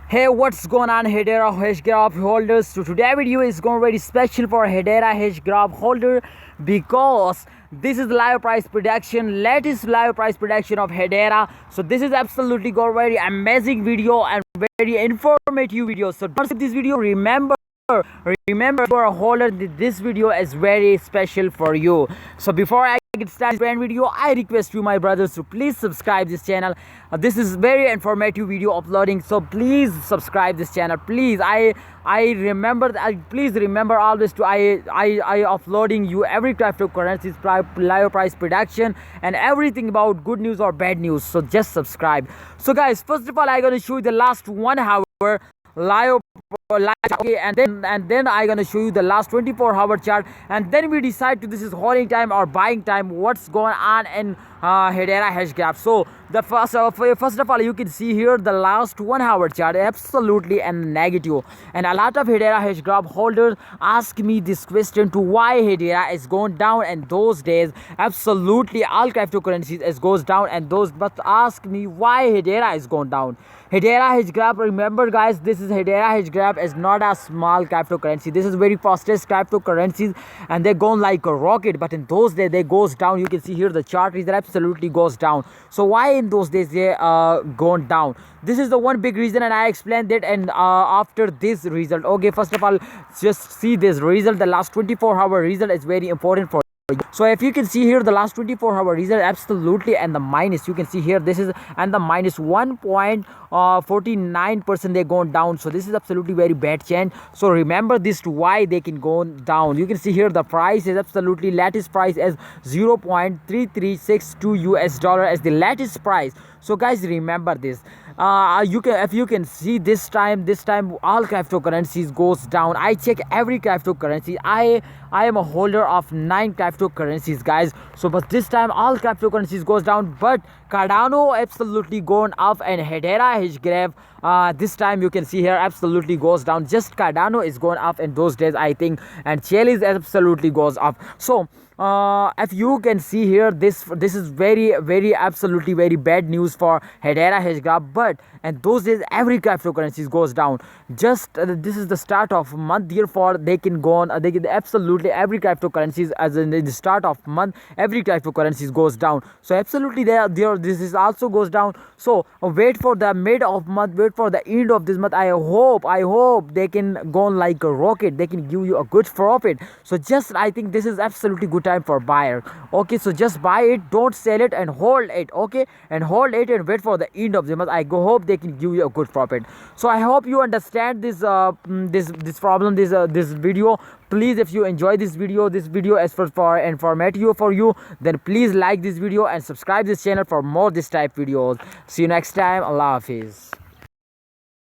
Hey, what's going on, Hedera Hashgraph holders? So today video is going very special for Hedera Hashgraph holder because this is the live price prediction, latest live price prediction of Hedera. So this is absolutely going very amazing video and very informative video. So don't skip this video. Remember for a holder, this video is very special for you. So before I get started this video, I request you, my brothers, to please subscribe this channel. This is very informative video uploading, so please subscribe this channel, please. Please remember always to I uploading you every cryptocurrencies live price prediction and everything about good news or bad news. So just subscribe. So guys, first of all, I'm gonna show you the last 1 hour live, okay, and then I'm gonna show you the last 24-hour chart, and then we decide to this is holding time or buying time, what's going on in Hedera Hashgraph. So the first of all, you can see here the last 1 hour chart absolutely and negative, and a lot of Hedera Hashgraph holders ask me this question to why Hedera is going down, and those days absolutely all cryptocurrencies is goes down, and those but ask me why Hedera is going down. Hedera Hashgraph, remember guys, this is Hedera Hashgraph is not a small cryptocurrency. This is very fastest cryptocurrencies, and they're going like a rocket, but in those days they goes down. You can see here the chart is absolutely goes down. So why in those days they gone down? This is the one big reason, and I explained it. And after this result, okay, first of all, just see this result. The last 24-hour result is very important for. So if you can see here the last 24-hour result absolutely, and the minus, you can see here this is, and the minus 1.49% they're going down. So this is absolutely very bad change. So remember this to why they can go down. You can see here the price is absolutely latest price as 0.3362 US dollar as the latest price. So guys, remember this. If you can see this time all cryptocurrencies goes down. I check every cryptocurrency. I am a holder of 9 cryptocurrencies, guys. So but this time all cryptocurrencies goes down, but Cardano absolutely going up, and Hedera Hashgraph this time you can see here absolutely goes down. Just Cardano is going up in those days, I think, and Chalice absolutely goes up. So if you can see here, this is very absolutely very bad news for Hedera Hashgraph. But and those days every cryptocurrencies goes down. Just this is the start of month, therefore they can go on. They can absolutely every cryptocurrencies as in the start of month, every cryptocurrencies goes down. So absolutely there this is also goes down. So wait for the mid of month, wait for the end of this month. I hope they can go on like a rocket. They can give you a good profit. So just I think this is absolutely good time for buyer. Okay, so just buy it, don't sell it, and hold it. Okay, and hold it and wait for the end of the month. I hope they can give you a good profit. So I hope you understand this this problem, this video. Please, if you enjoy this video is for informative for you, then please like this video and subscribe this channel for more this type videos. See you next time. Allah Hafiz.